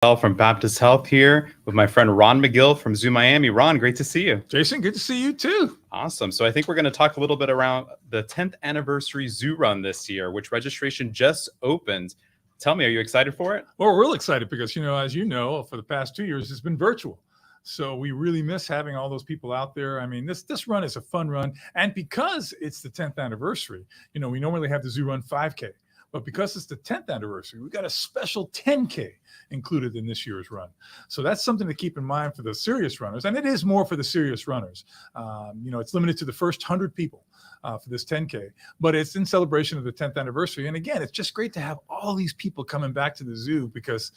Bell from Baptist Health here with my friend Ron Magill from Zoo Miami. Ron, great to see you. Jason, good to see you too. Awesome. So I think we're going to talk a little bit around the 10th anniversary Zoo Run this year, which registration just opened. Tell me, are you excited for it? Well, we're real excited because, as you know, for the past 2 years, it's been virtual. So we really miss having all those people out there. I mean, this run is a fun run. And because it's the 10th anniversary, we normally have the Zoo Run 5K. But because it's the 10th anniversary, we got a special 10K included in this year's run. So that's something to keep in mind for the serious runners. And it is more for the serious runners. It's limited to the first 100 people for this 10K. But it's in celebration of the 10th anniversary. And again, it's just great to have all these people coming back to the zoo because,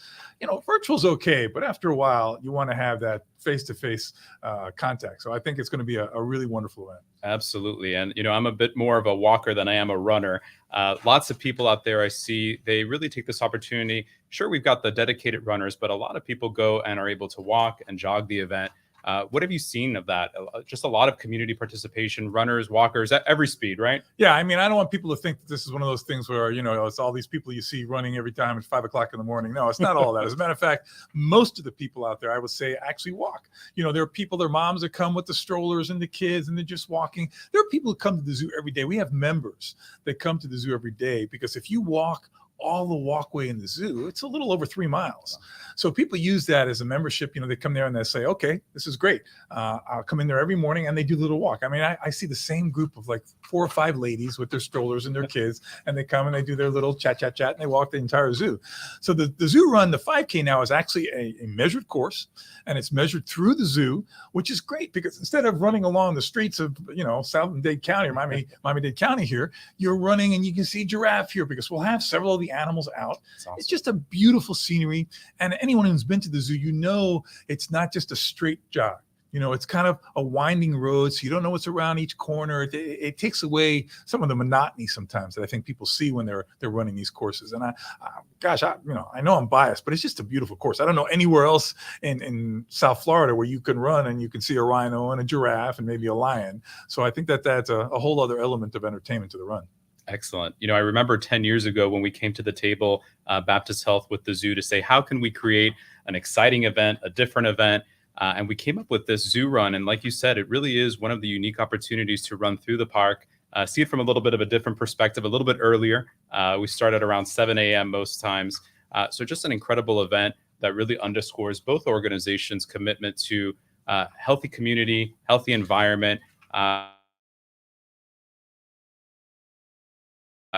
virtual's okay. But after a while, you want to have that face-to-face contact. So I think it's going to be a really wonderful event. Absolutely. And, I'm a bit more of a walker than I am a runner. Lots of people out there I see, they really take this opportunity. Sure, we've got the dedicated runners, but a lot of people go and are able to walk and jog the event. What have you seen of that? Just a lot of community participation, runners, walkers at every speed, right? Yeah, I mean, I don't want people to think that this is one of those things where, it's all these people you see running every time at 5 o'clock in the morning. No, it's not all that. As a matter of fact, most of the people out there, I would say, actually walk. There are people, their moms that come with the strollers and the kids, and they're just walking. There are people who come to the zoo every day. We have members that come to the zoo every day because if you walk all the walkway in the zoo, it's a little over 3 miles. So people use that as a membership. They come there and they say, okay, this is great. I'll come in there every morning, and they do the little walk. I mean, I see the same group of like 4 or 5 ladies with their strollers and their kids, and they come and they do their little chat, and they walk the entire zoo. So the Zoo Run, the 5K now is actually a measured course, and it's measured through the zoo, which is great because instead of running along the streets of, South-Dade County or Miami-Dade County here, you're running and you can see Giraffe here because we'll have several of the animals out. Awesome. It's just a beautiful scenery. And anyone who's been to the zoo, it's not just a straight jog. It's kind of a winding road, so you don't know what's around each corner. It takes away some of the monotony sometimes that I think people see when they're running these courses. And I know I'm biased, but it's just a beautiful course. I don't know anywhere else in South Florida where you can run and you can see a rhino and a giraffe and maybe a lion. So I think that that's a whole other element of entertainment to the run. Excellent. I remember 10 years ago when we came to the table, Baptist Health with the zoo to say, how can we create an exciting event, a different event? And we came up with this Zoo Run. And like you said, it really is one of the unique opportunities to run through the park, see it from a little bit of a different perspective, a little bit earlier. We start at around 7 a.m. most times. So just an incredible event that really underscores both organizations' commitment to healthy community, healthy environment.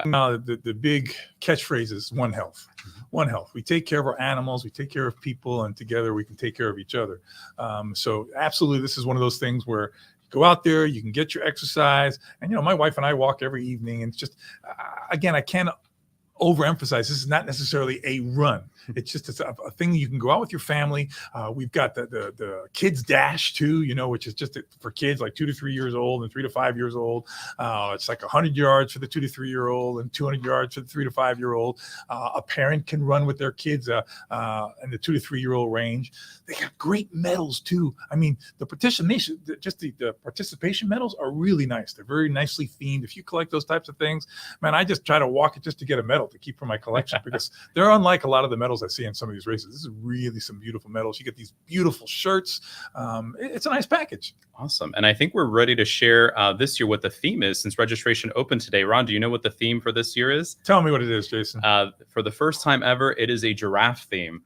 The big catchphrase is one health. One health. We take care of our animals, we take care of people, and together we can take care of each other. So absolutely, this is one of those things where you go out there, you can get your exercise. And, my wife and I walk every evening. And it's just, again, I can't overemphasize, this is not necessarily a run. It's a thing you can go out with your family. We've got the kids dash too, which is just for kids like 2 to 3 years old and 3 to 5 years old. It's like 100 yards for the 2 to 3 year old and 200 yards for the 3 to 5 year old. A parent can run with their kids in the 2 to 3 year old range. They got great medals too. I mean, the participation medals are really nice. They're very nicely themed. If you collect those types of things, man, I just try to walk it just to get a medal to keep for my collection because they're unlike a lot of the medals I see in some of these races. This is really some beautiful medals. You get these beautiful shirts. It's a nice package. Awesome. And I think we're ready to share this year what the theme is since registration opened today. Ron, do you know what the theme for this year is? Tell me what it is, Jason. For the first time ever, it is a giraffe theme.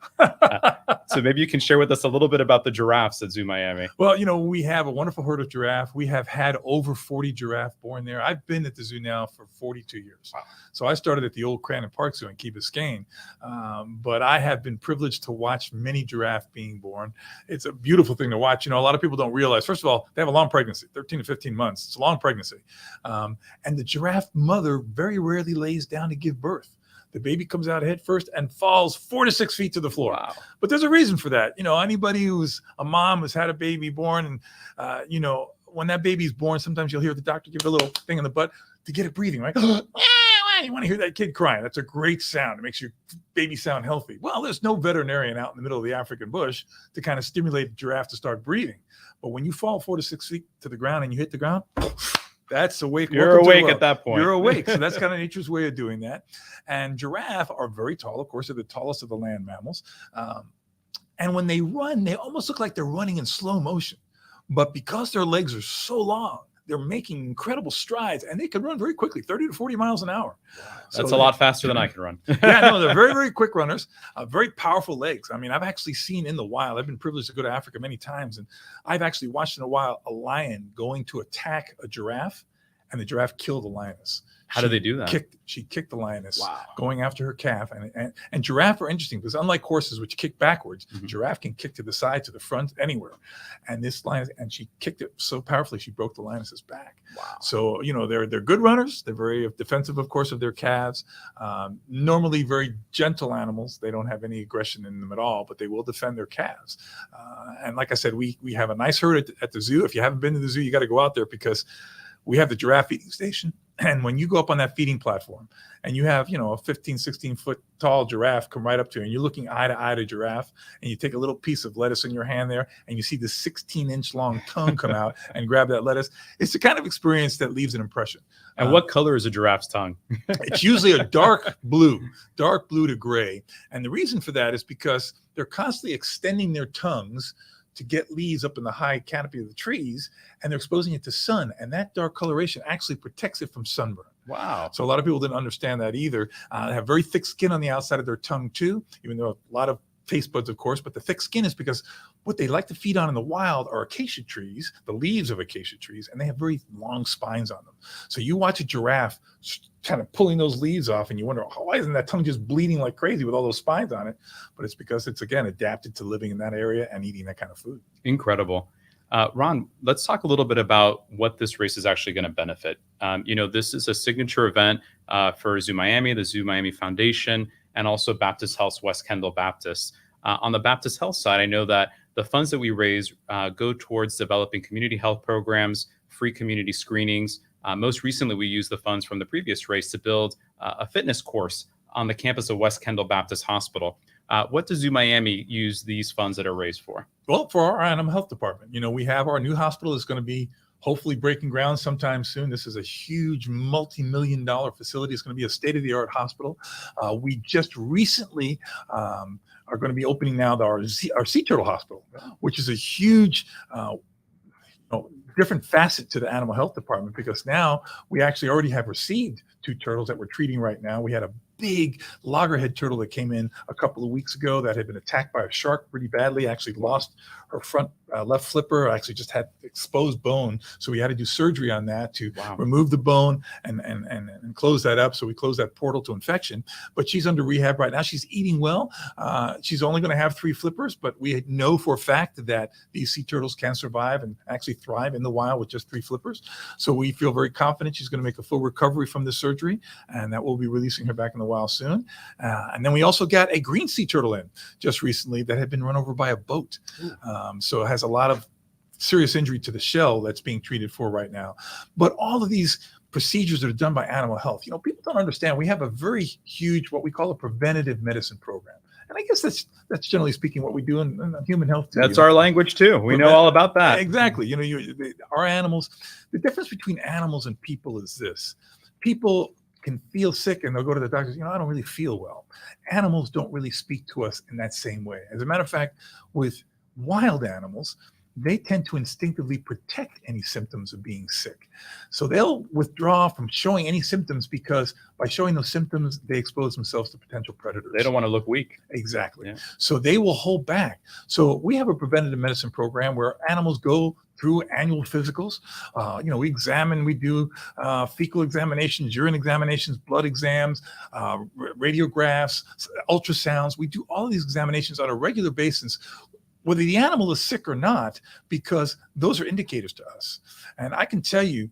So maybe you can share with us a little bit about the giraffes at Zoo Miami. Well, we have a wonderful herd of giraffe. We have had over 40 giraffe born there. I've been at the zoo now for 42 years. Wow. So I started at the old Crandon Park Zoo in Key Biscayne. But I have been privileged to watch many giraffe being born. It's a beautiful thing to watch. A lot of people don't realize, first of all, they have a long pregnancy, 13 to 15 months. It's a long pregnancy. And the giraffe mother very rarely lays down to give birth. The baby comes out head first and falls 4 to 6 feet to the floor. Wow. But there's a reason for that. Anybody who's a mom who's had a baby born and, when that baby's born, sometimes you'll hear the doctor give a little thing in the butt to get it breathing, right? You want to hear that kid crying. That's a great sound. It makes your baby sound healthy. Well, there's no veterinarian out in the middle of the African bush to kind of stimulate the giraffe to start breathing. But when you fall 4 to 6 feet to the ground and you hit the ground, That's awake. You're awake at that point. You're awake. So that's kind of nature's way of doing that. And giraffe are very tall. Of course, they're the tallest of the land mammals. And when they run, they almost look like they're running in slow motion. But because their legs are so long, they're making incredible strides, and they can run very quickly, 30 to 40 miles an hour. That's a lot faster than I can run. Yeah, no, they're very, very quick runners, very powerful legs. I mean, I've actually seen in the wild, I've been privileged to go to Africa many times, and I've actually watched in the wild a lion going to attack a giraffe, and the giraffe killed the lioness. How do they do that? She kicked the lioness, Wow. going after her calf. And giraffe are interesting because unlike horses, which kick backwards, giraffe can kick to the side, to the front, anywhere. And this lioness, and she kicked it so powerfully, she broke the lioness's back. Wow. So, they're good runners. They're very defensive, of course, of their calves. Normally very gentle animals. They don't have any aggression in them at all, but they will defend their calves. And like I said, we have a nice herd at the zoo. If you haven't been to the zoo, you got to go out there because we have the giraffe feeding station. And when you go up on that feeding platform and you have, a 15, 16 foot tall giraffe come right up to you and you're looking eye to eye to giraffe and you take a little piece of lettuce in your hand there and you see the 16-inch long tongue come out and grab that lettuce, it's the kind of experience that leaves an impression. And what color is a giraffe's tongue? It's usually a dark blue to gray. And the reason for that is because they're constantly extending their tongues to get leaves up in the high canopy of the trees, and they're exposing it to sun, and that dark coloration actually protects it from sunburn. Wow. So a lot of people didn't understand that either. They have very thick skin on the outside of their tongue too, even though a lot of taste buds, of course, but the thick skin is because what they like to feed on in the wild are acacia trees, the leaves of acacia trees, and they have very long spines on them. So you watch a giraffe kind of pulling those leaves off and you wonder, why isn't that tongue just bleeding like crazy with all those spines on it? But it's because it's, again, adapted to living in that area and eating that kind of food. Incredible. Ron, let's talk a little bit about what this race is actually going to benefit. This is a signature event for Zoo Miami, the Zoo Miami Foundation, and also Baptist Health's West Kendall Baptist. On the Baptist Health side, I know that the funds that we raise go towards developing community health programs, free community screenings. Most recently, we used the funds from the previous race to build a fitness course on the campus of West Kendall Baptist Hospital. What does Zoo Miami use these funds that are raised for? Well, for our animal health department. We have our new hospital is going to be hopefully breaking ground sometime soon. This is a huge multi-million-dollar facility. It's going to be a state-of-the-art hospital. We just recently are going to be opening now our sea turtle hospital, which is a huge different facet to the animal health department, because now we actually already have received 2 turtles that we're treating right now. We had a big loggerhead turtle that came in a couple of weeks ago that had been attacked by a shark pretty badly, actually lost her front left flipper, actually just had exposed bone. So we had to do surgery on that to remove the bone and close that up. So we closed that portal to infection, but she's under rehab right now. She's eating well. She's only going to have 3 flippers, but we know for a fact that these sea turtles can survive and actually thrive in the wild with just 3 flippers. So we feel very confident she's going to make a full recovery from the surgery, and that we'll be releasing her back in the wild soon. And then we also got a green sea turtle in just recently that had been run over by a boat. So it has a lot of serious injury to the shell that's being treated for right now. But all of these procedures that are done by animal health, people don't understand. We have a very huge, what we call a preventative medicine program. And I guess that's generally speaking what we do in human health too. That's our language too. We know all about that. Exactly. Our animals, the difference between animals and people is this. People can feel sick and they'll go to the doctors, I don't really feel well. Animals don't really speak to us in that same way. As a matter of fact, with wild animals, they tend to instinctively protect any symptoms of being sick. So they'll withdraw from showing any symptoms because by showing those symptoms, they expose themselves to potential predators. They don't want to look weak. Exactly. Yeah. So they will hold back. So we have a preventative medicine program where animals go through annual physicals. We do fecal examinations, urine examinations, blood exams, radiographs, ultrasounds. We do all of these examinations on a regular basis, whether the animal is sick or not, because those are indicators to us. And I can tell you,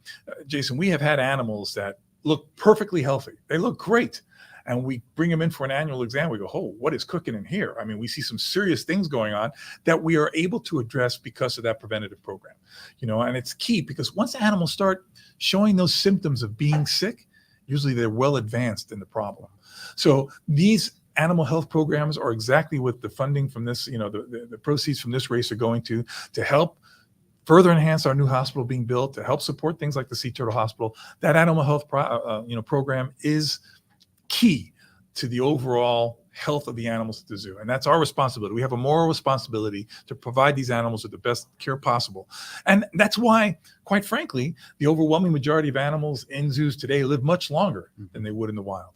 Jason, we have had animals that look perfectly healthy. They look great. And we bring them in for an annual exam. We go, what is cooking in here? I mean, we see some serious things going on that we are able to address because of that preventative program. And it's key because once animals start showing those symptoms of being sick, usually they're well advanced in the problem. So these animal health programs are exactly what the funding from this, the proceeds from this race are going to help further enhance our new hospital being built, to help support things like the Sea Turtle Hospital. That animal health program is key to the overall health of the animals at the zoo. And that's our responsibility. We have a moral responsibility to provide these animals with the best care possible. And that's why, quite frankly, the overwhelming majority of animals in zoos today live much longer than they would in the wild.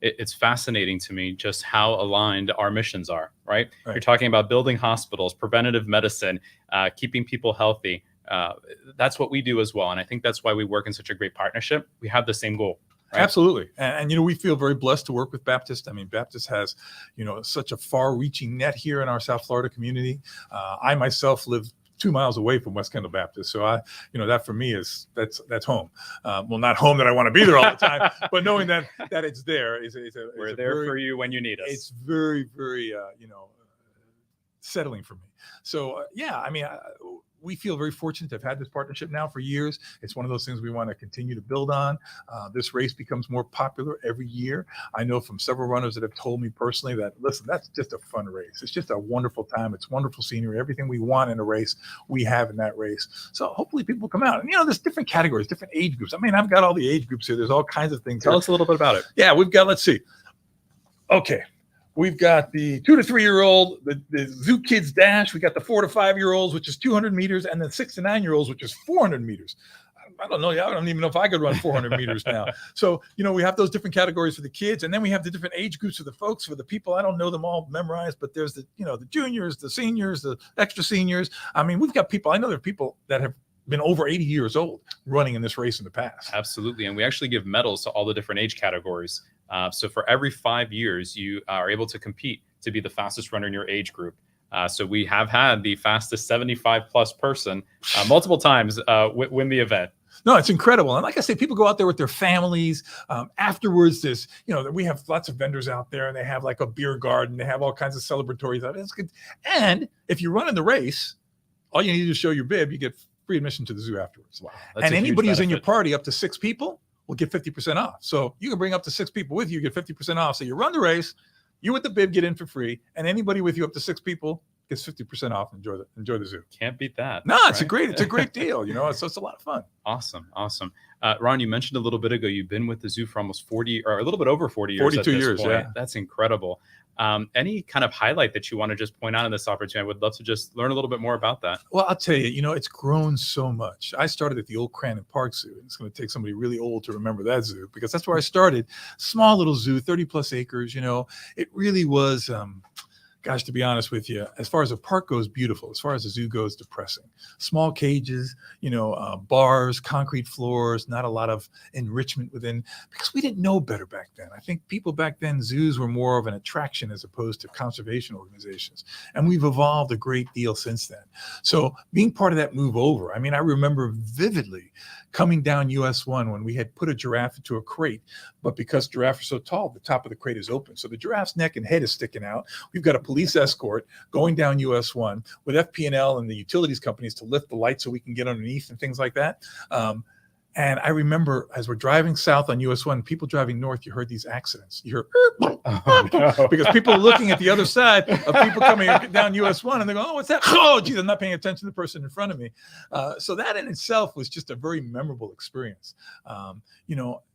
It's fascinating to me just how aligned our missions are, right? You're talking about building hospitals, preventative medicine, keeping people healthy. That's what we do as well. And I think that's why we work in such a great partnership. We have the same goal. Right? Absolutely. And, you know, we feel very blessed to work with Baptist. I mean, Baptist has, you know, such a far reaching net here in our South Florida community. I myself live 2 miles away from West Kendall Baptist. So that for me that's home. Well, not home that I want to be there all the time, but knowing that it's there is we're there for you when you need us. It's very, very, settling for me. So we feel very fortunate to have had this partnership now for years. It's one of those things we want to continue to build on. This race becomes more popular every year. I know from several runners that have told me personally that, listen, that's just a fun race. It's just a wonderful time. It's wonderful scenery. Everything we want in a race, we have in that race. So hopefully people come out. And, there's different categories, different age groups. I mean, I've got all the age groups here. There's all kinds of things. Tell us a little bit about it. Yeah, we've got, let's see. Okay. We've got the 2 to 3 year old, the Zoo Kids Dash. We got the 4 to 5 year olds, which is 200 meters, and the 6 to 9 year olds, which is 400 meters. I don't know. I don't even know if I could run 400 meters now. So, we have those different categories for the kids, and then we have the different age groups for the folks, for the people. I don't know them all memorized, but there's the juniors, the seniors, the extra seniors. I mean, we've got people. I know there are people that have been over 80 years old running in this race in the past. Absolutely. And we actually give medals to all the different age categories. So for every 5 years, you are able to compete to be the fastest runner in your age group. So we have had the fastest 75 plus person multiple times win the event. No, it's incredible. And like I say, people go out there with their families. Afterwards, we have lots of vendors out there, and they have like a beer garden. They have all kinds of celebratories. It's good. And if you run in the race, all you need to show your bib, you get free admission to the zoo afterwards. Wow, and anybody who's in your party up to 6 people will get 50% off. So you can bring up to 6 people with you, get 50% off. So you run the race, you with the bib get in for free, and anybody with you up to 6 people gets 50% off. Enjoy the zoo. Can't beat that. No, it's a great deal. So it's a lot of fun. Awesome. Ron, you mentioned a little bit ago, you've been with the zoo for almost 40 or a little bit over 40 years. 42 years. Point. Yeah. That's incredible. Any kind of highlight that you want to just point out in this opportunity? I would love to just learn a little bit more about that. Well, I'll tell you, it's grown so much. I started at the old Crandon Park Zoo. And it's going to take somebody really old to remember that zoo, because that's where I started. Small little zoo, 30 plus acres. It really was, gosh, to be honest with you, as far as a park goes, beautiful. As far as the zoo goes, depressing. Small cages, bars, concrete floors, not a lot of enrichment within, because we didn't know better back then. I think people back then, zoos were more of an attraction as opposed to conservation organizations. And we've evolved a great deal since then. So being part of that move over, I mean, I remember vividly coming down US 1 when we had put a giraffe into a crate, but because giraffes are so tall, the top of the crate is open. So the giraffe's neck and head is sticking out. We've got a police escort going down US 1 with FP&L and the utilities companies to lift the light so we can get underneath and things like that. And I remember as we're driving south on US 1, people driving north, you heard these accidents. You heard, because people are looking at the other side of people coming down US 1, and they go, oh, what's that? Oh, geez, I'm not paying attention to the person in front of me. So that in itself was just a very memorable experience.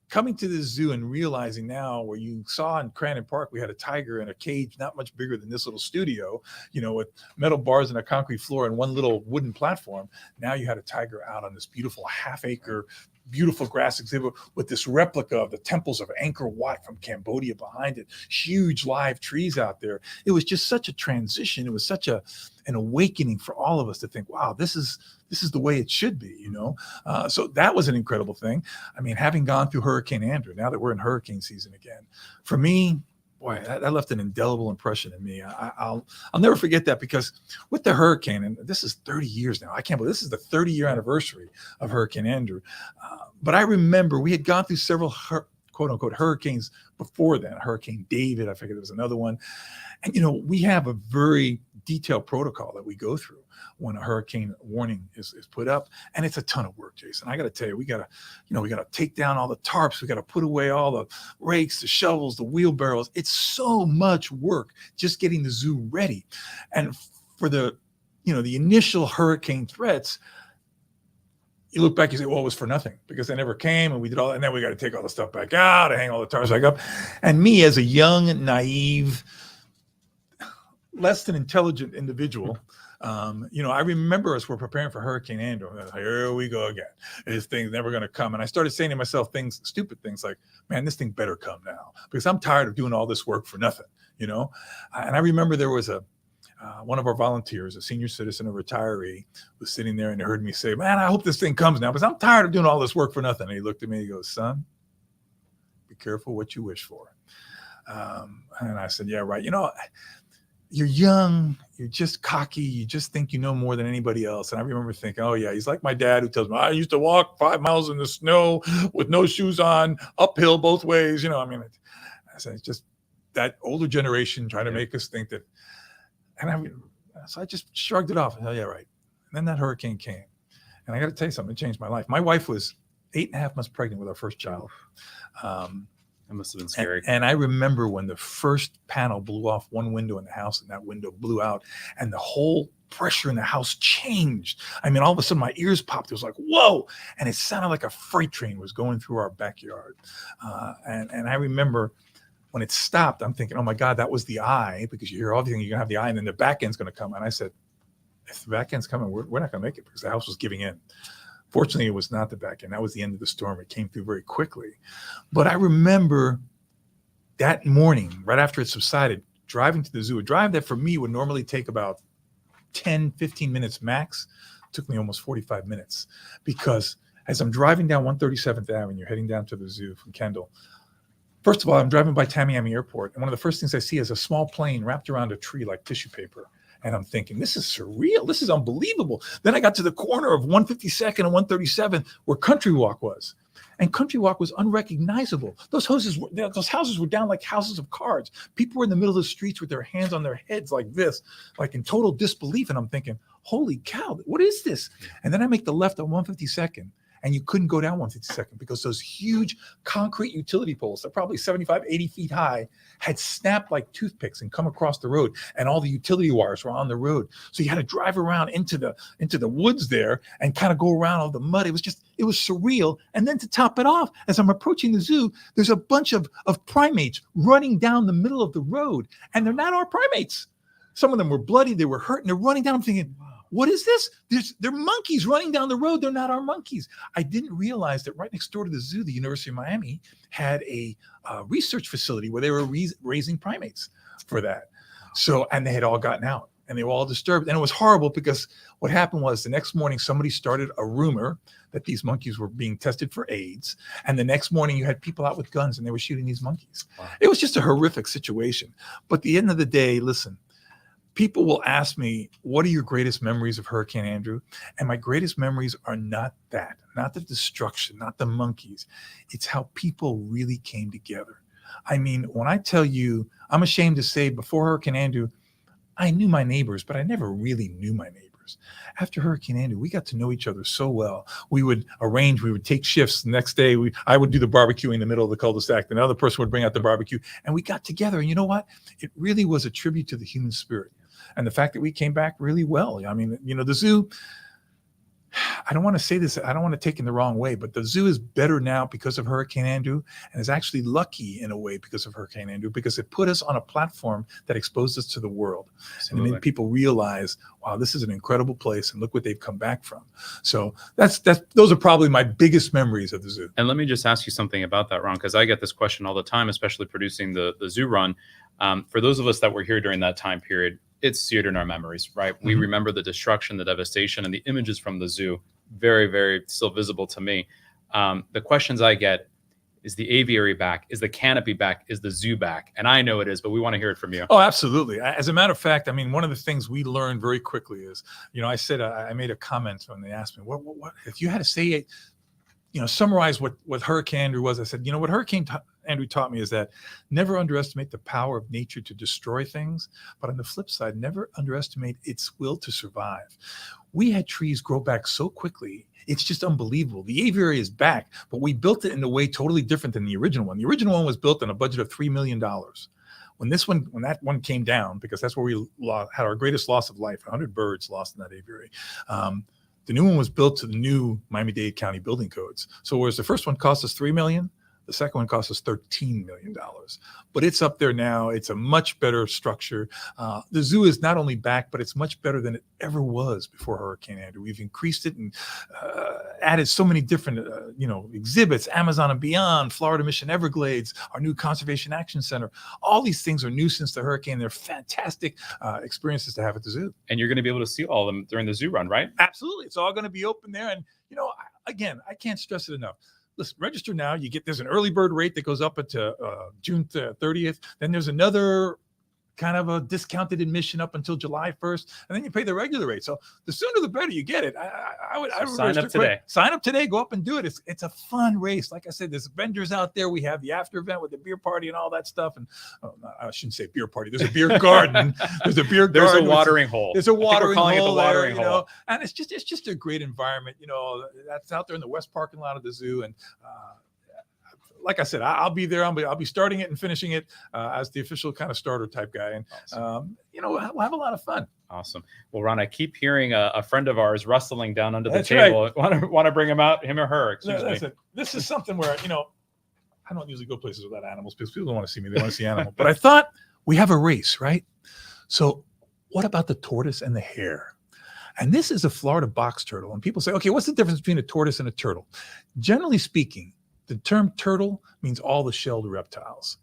Coming to the zoo and realizing now, where you saw in Crandon Park, we had a tiger in a cage not much bigger than this little studio, with metal bars and a concrete floor and one little wooden platform. Now you had a tiger out on this beautiful half-acre, beautiful grass exhibit with this replica of the temples of Angkor Wat from Cambodia behind it. Huge live trees out there. It was just such a transition. It was such an awakening for all of us to think, wow, this is the way it should be, So that was an incredible thing. I mean, having gone through Hurricane Andrew, now that we're in hurricane season again, for me, boy, that left an indelible impression in me. I'll never forget that, because with the hurricane, and this is 30 years now, I can't believe this is the 30-year anniversary of Hurricane Andrew. But I remember we had gone through several quote unquote hurricanes before then. Hurricane David, I figured there was another one. And, we have a very detailed protocol that we go through when a hurricane warning is put up. And it's a ton of work, Jason. I got to tell you, we got to take down all the tarps. We got to put away all the rakes, the shovels, the wheelbarrows. It's so much work just getting the zoo ready. And for the initial hurricane threats, you look back, you say, well, it was for nothing, because they never came, and we did all that, and then we got to take all the stuff back out and hang all the tires back up. And me, as a young, naive, less than intelligent individual. I remember as we're preparing for Hurricane Andrew, here we go again. This thing's never going to come. And I started saying to myself stupid things like, man, this thing better come now because I'm tired of doing all this work for nothing, And I remember there was one of our volunteers, a senior citizen, a retiree, was sitting there and heard me say, man, I hope this thing comes now because I'm tired of doing all this work for nothing. And he looked at me and he goes, son, be careful what you wish for. And I said, yeah, right. You're young, you're just cocky, you just think you know more than anybody else. And I remember thinking, oh yeah, he's like my dad who tells me, I used to walk 5 miles in the snow with no shoes on, uphill both ways. I said, it's just that older generation trying to make us think that. So I just shrugged it off. Oh yeah, right. And then that hurricane came. And I got to tell you something, it changed my life. My wife was 8.5 months pregnant with our first child. That must have been scary. And I remember when the first panel blew off one window in the house and that window blew out and the whole pressure in the house changed. All of a sudden my ears popped. It was like, whoa. And it sounded like a freight train was going through our backyard. And I remember when it stopped, I'm thinking, oh my God, that was the eye, because you hear all the things, you're going to have the eye and then the back end's going to come. And I said, if the back end's coming, we're not going to make it because the house was giving in. Fortunately, it was not the back end. That was the end of the storm. It came through very quickly. But I remember that morning, right after it subsided, driving to the zoo, a drive that for me would normally take about 10, 15 minutes max, took me almost 45 minutes. Because as I'm driving down 137th Avenue, heading down to the zoo from Kendall, first of all, I'm driving by Tamiami Airport, and one of the first things I see is a small plane wrapped around a tree like tissue paper. And I'm thinking, this is surreal. This is unbelievable. Then I got to the corner of 152nd and 137th where Country Walk was. And Country Walk was unrecognizable. Those houses were down like houses of cards. People were in the middle of the streets with their hands on their heads like this, like in total disbelief. And I'm thinking, holy cow, what is this? And then I make the left on 152nd. And you couldn't go down 152nd because those huge concrete utility poles, they're probably 75, 80 feet high, had snapped like toothpicks and come across the road. And all the utility wires were on the road. So you had to drive around into the woods there and kind of go around all the mud. It was surreal. And then to top it off, as I'm approaching the zoo, there's a bunch of primates running down the middle of the road. And they're not our primates. Some of them were bloody. They were hurt. And they're running down. I'm thinking, what is this? They're monkeys running down the road. They're not our monkeys. I didn't realize that right next door to the zoo, the University of Miami had a research facility where they were raising primates for that. So, and they had all gotten out and they were all disturbed. And it was horrible because what happened was the next morning, somebody started a rumor that these monkeys were being tested for AIDS. And the next morning you had people out with guns and they were shooting these monkeys. Wow. It was just a horrific situation. But at the end of the day, listen, people will ask me, what are your greatest memories of Hurricane Andrew? And my greatest memories are not that, not the destruction, not the monkeys. It's how people really came together. When I tell you, I'm ashamed to say before Hurricane Andrew, I knew my neighbors, but I never really knew my neighbors. After Hurricane Andrew, we got to know each other so well. We would take shifts. The next day, I would do the barbecue in the middle of the cul-de-sac. Another person would bring out the barbecue, and we got together. And you know what? It really was a tribute to the human spirit. And the fact that we came back really well. The zoo, I don't want to say this, I don't want to take it in the wrong way, but the zoo is better now because of Hurricane Andrew, and is actually lucky in a way because of Hurricane Andrew, because it put us on a platform that exposed us to the world. Absolutely. And it made people realize, wow, this is an incredible place, and look what they've come back from. So those are probably my biggest memories of the zoo. And let me just ask you something about that, Ron, because I get this question all the time, especially producing the ZooRun. For those of us that were here during that time period, it's seared in our memories, right? We remember the destruction, the devastation, and the images from the zoo, very, very still visible to me. The questions I get, is the aviary back? Is the canopy back? Is the zoo back? And I know it is, but we want to hear it from you. Oh, absolutely. As a matter of fact, one of the things we learned very quickly is, I said, I made a comment when they asked me, what if you had to say, summarize what Hurricane Andrew was, I said, what Hurricane Andrew taught me is that never underestimate the power of nature to destroy things, but on the flip side, never underestimate its will to survive. We had trees grow back so quickly. It's just unbelievable. The aviary is back, but we built it in a way totally different than the original one. The original one was built on a budget of $3 million. When that one came down, because that's where we had our greatest loss of life, 100 birds lost in that aviary. The new one was built to the new Miami-Dade County building codes. So whereas the first one cost us $3 million, The second one cost us $13 million, but it's up there now. It's a much better structure. The zoo is not only back, but it's much better than it ever was before Hurricane Andrew. We've increased it and added so many different, exhibits, Amazon and Beyond, Florida Mission Everglades, our new Conservation Action Center. All these things are new since the hurricane. They're fantastic experiences to have at the zoo. And you're going to be able to see all of them during the zoo run, right? Absolutely. It's all going to be open there. And, again, I can't stress it enough. Listen, register now. There's an early bird rate that goes up into June 30th. Then there's another kind of a discounted admission up until July 1st, and then you pay the regular rate. So the sooner the better you get it. I would sign up today. Sign up today. Go up and do it. It's a fun race. Like I said, there's vendors out there. We have the after event with the beer party and all that stuff. And I shouldn't say beer party. There's a beer garden. There's a beer garden. There's a watering hole. There's a watering hole. Calling it the watering hole. And it's just a great environment. That's out there in the west parking lot of the zoo. And like I said, I'll be there. I'll be starting it and finishing it as the official kind of starter type guy. And, awesome. we'll have a lot of fun. Awesome. Well, Ron, I keep hearing a friend of ours rustling down under the That's table. Right. Want to bring him out, him or her? Excuse me. This is something where, I don't usually go places without animals because people don't want to see me. They want to see animals. But I thought we have a race, right? So what about the tortoise and the hare? And this is a Florida box turtle. And people say, okay, what's the difference between a tortoise and a turtle? Generally speaking, the term turtle means all the shelled reptiles.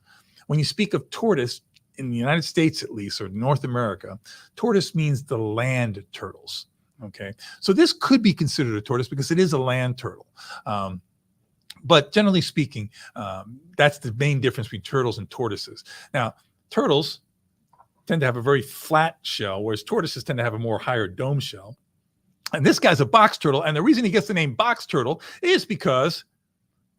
When you speak of tortoise, in the United States at least, or North America, tortoise means the land turtles. Okay, so this could be considered a tortoise because it is a land turtle. But generally speaking, that's the main difference between turtles and tortoises. Now, turtles tend to have a very flat shell, whereas tortoises tend to have a more higher dome shell. And this guy's a box turtle. And the reason he gets the name box turtle is because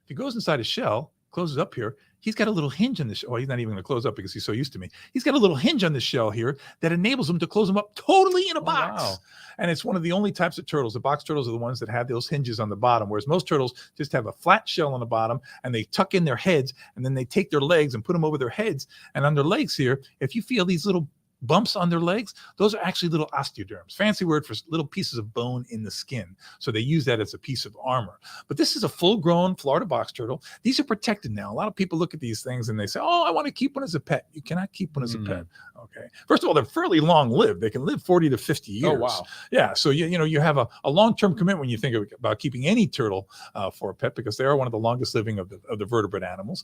if he goes inside a shell, closes up here, he's got a little hinge on this. Oh, he's not even going to close up because he's so used to me. He's got a little hinge on the shell here that enables him to close them up totally in a box. Wow. And it's one of the only types of turtles. The box turtles are the ones that have those hinges on the bottom, whereas most turtles just have a flat shell on the bottom and they tuck in their heads and then they take their legs and put them over their heads. And on their legs here, if you feel these little bumps on their legs, those are actually little osteoderms, fancy word for little pieces of bone in the skin. So they use that as a piece of armor. But this is a full-grown Florida box turtle. These are protected now. A lot of people look at these things and they say, oh, I want to keep one as a pet. You cannot keep one as a pet. Okay. First of all, they're fairly long-lived. They can live 40 to 50 years. Oh, wow. Yeah. So, you have a long-term commitment when you think about keeping any turtle for a pet because they are one of the longest living of the vertebrate animals.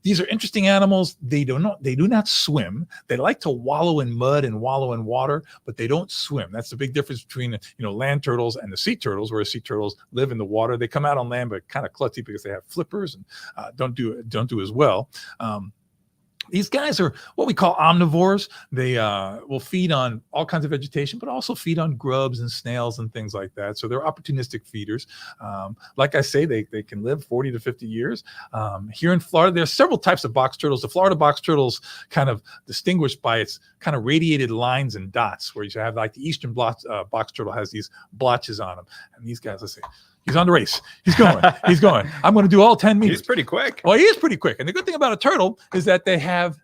These are interesting animals. They do not swim. They like to wallow in mud and wallow in water, but they don't swim. That's the big difference between land turtles and the sea turtles, where sea turtles live in the water. They come out on land, but kind of klutzy because they have flippers and don't do as well. These guys are what we call omnivores. They will feed on all kinds of vegetation, but also feed on grubs and snails and things like that. So they're opportunistic feeders. Like I say, they can live 40 to 50 years. Here in Florida, there are several types of box turtles. The Florida box turtle's kind of distinguished by its kind of radiated lines and dots, where you have like the eastern box turtle has these blotches on them. And these guys, let's see. He's on the race. He's going. He's going. I'm going to do all 10 meters. He's pretty quick. Well, he is pretty quick. And the good thing about a turtle is that they have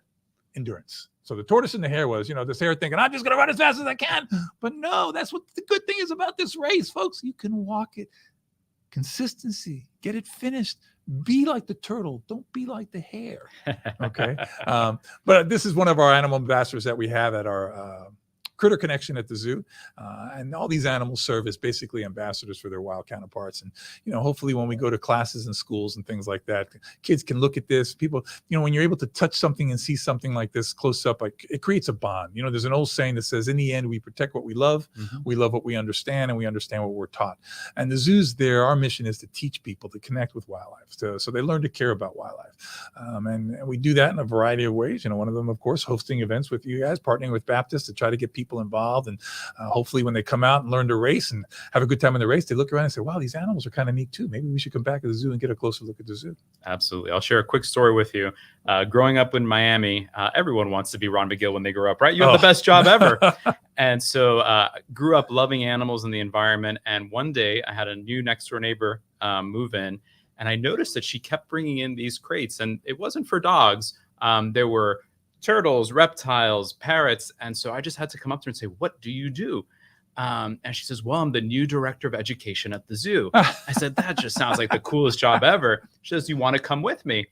endurance. So the tortoise and the hare was, this hare thinking, I'm just going to run as fast as I can. But no, that's what the good thing is about this race, folks. You can walk it. Consistency. Get it finished. Be like the turtle. Don't be like the hare. Okay. But this is one of our animal ambassadors that we have at our Critter Connection at the zoo, and all these animals serve as basically ambassadors for their wild counterparts. And hopefully when we go to classes and schools and things like that, kids can look at this. People, when you're able to touch something and see something like this close up, like it creates a bond. There's an old saying that says, in the end, we protect what we love, we love what we understand, and we understand what we're taught. And the zoos there, our mission is to teach people to connect with wildlife, so they learn to care about wildlife. And we do that in a variety of ways. One of them, of course, hosting events with you guys, partnering with Baptist to try to get people involved, and hopefully when they come out and learn to race and have a good time in the race, they look around and say, wow, these animals are kind of neat too. Maybe we should come back to the zoo and get a closer look at the zoo. Absolutely. I'll share a quick story with you. Growing up in Miami, everyone wants to be Ron Magill when they grow up, right? You have the best job ever. And so grew up loving animals and the environment. And one day I had a new next door neighbor move in, and I noticed that she kept bringing in these crates, and it wasn't for dogs. There were turtles, reptiles, parrots. And so I just had to come up to her and say, what do you do? And she says, well, I'm the new director of education at the zoo. I said, that just sounds like the coolest job ever. She says, you want to come with me?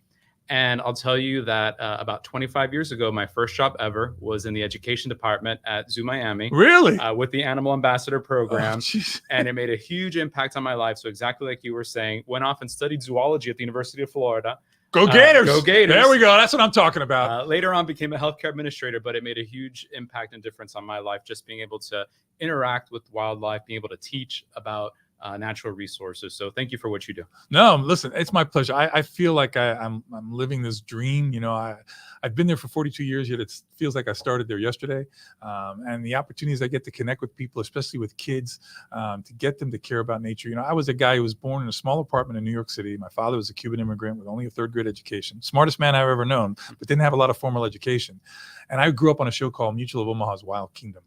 And I'll tell you that about 25 years ago, my first job ever was in the education department at Zoo Miami. Really? With the Animal Ambassador program. Oh, and it made a huge impact on my life. So exactly like you were saying, went off and studied zoology at the University of Florida. Go Gators! Go Gators! There we go. That's what I'm talking about. Later on, became a healthcare administrator, but it made a huge impact and difference on my life. Just being able to interact with wildlife, being able to teach about natural resources. So thank you for what you do. No, listen, it's my pleasure. I feel like I'm living this dream. You know, I've been there for 42 years, yet it feels like I started there yesterday. And the opportunities I get to connect with people, especially with kids, to get them to care about nature. You know, I was a guy who was born in a small apartment in New York City. My father was a Cuban immigrant with only a third grade education. Smartest man I've ever known, but didn't have a lot of formal education. And I grew up on a show called Mutual of Omaha's Wild Kingdom.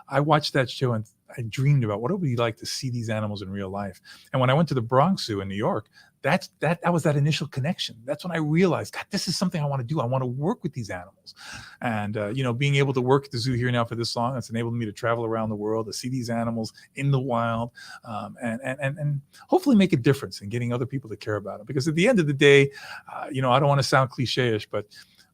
I watched that show and I dreamed about what it would be like to see these animals in real life. And when I went to the Bronx Zoo in New York, that was that initial connection. That's when I realized, God, this is something I want to do. I want to work with these animals. And, you know, being able to work at the zoo here now for this long, it's enabled me to travel around the world, to see these animals in the wild, and hopefully make a difference in getting other people to care about it. Because at the end of the day, you know, I don't want to sound cliche-ish, but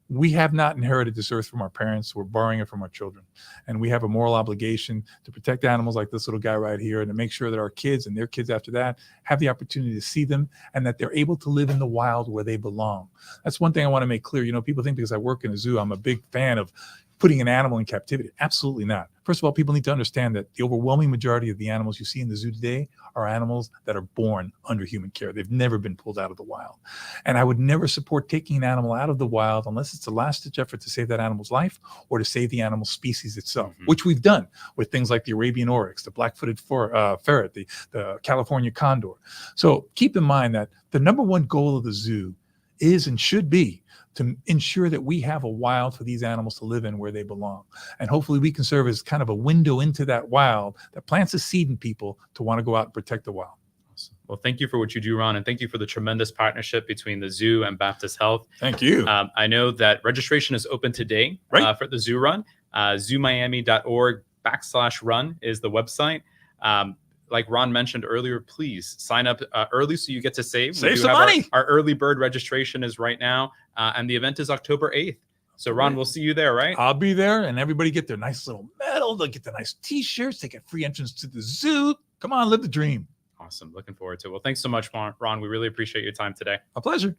we have not inherited this earth from our parents. We're borrowing it from our children. And we have a moral obligation to protect animals like this little guy right here, and to make sure that our kids and their kids after that have the opportunity to see them, and that they're able to live in the wild where they belong. That's one thing I want to make clear. You know, people think because I work in a zoo, I'm a big fan of putting an animal in captivity. Absolutely not. First of all, people need to understand that the overwhelming majority of the animals you see in the zoo today are animals that are born under human care. They've never been pulled out of the wild. And I would never support taking an animal out of the wild unless it's a last-ditch effort to save that animal's life or to save the animal species itself, which we've done with things like the Arabian oryx, the black-footed ferret, the California condor. So keep in mind that the number one goal of the zoo is and should be to ensure that we have a wild for these animals to live in where they belong. And hopefully we can serve as kind of a window into that wild that plants a seed in people to want to go out and protect the wild. Awesome. Well, thank you for what you do, Ron, and thank you for the tremendous partnership between the zoo and Baptist Health. Thank you. I know that registration is open today for the ZooRun. ZooMiami.org/run is the website. Like Ron mentioned earlier, please sign up early so you get to save. Save some money. Our early bird registration is right now, and the event is October 8th. So, Ron, we'll see you there, right? I'll be there, and everybody get their nice little medal. They'll get the nice T-shirts. They get free entrance to the zoo. Come on, live the dream. Awesome. Looking forward to it. Well, thanks so much, Ron. We really appreciate your time today. A pleasure.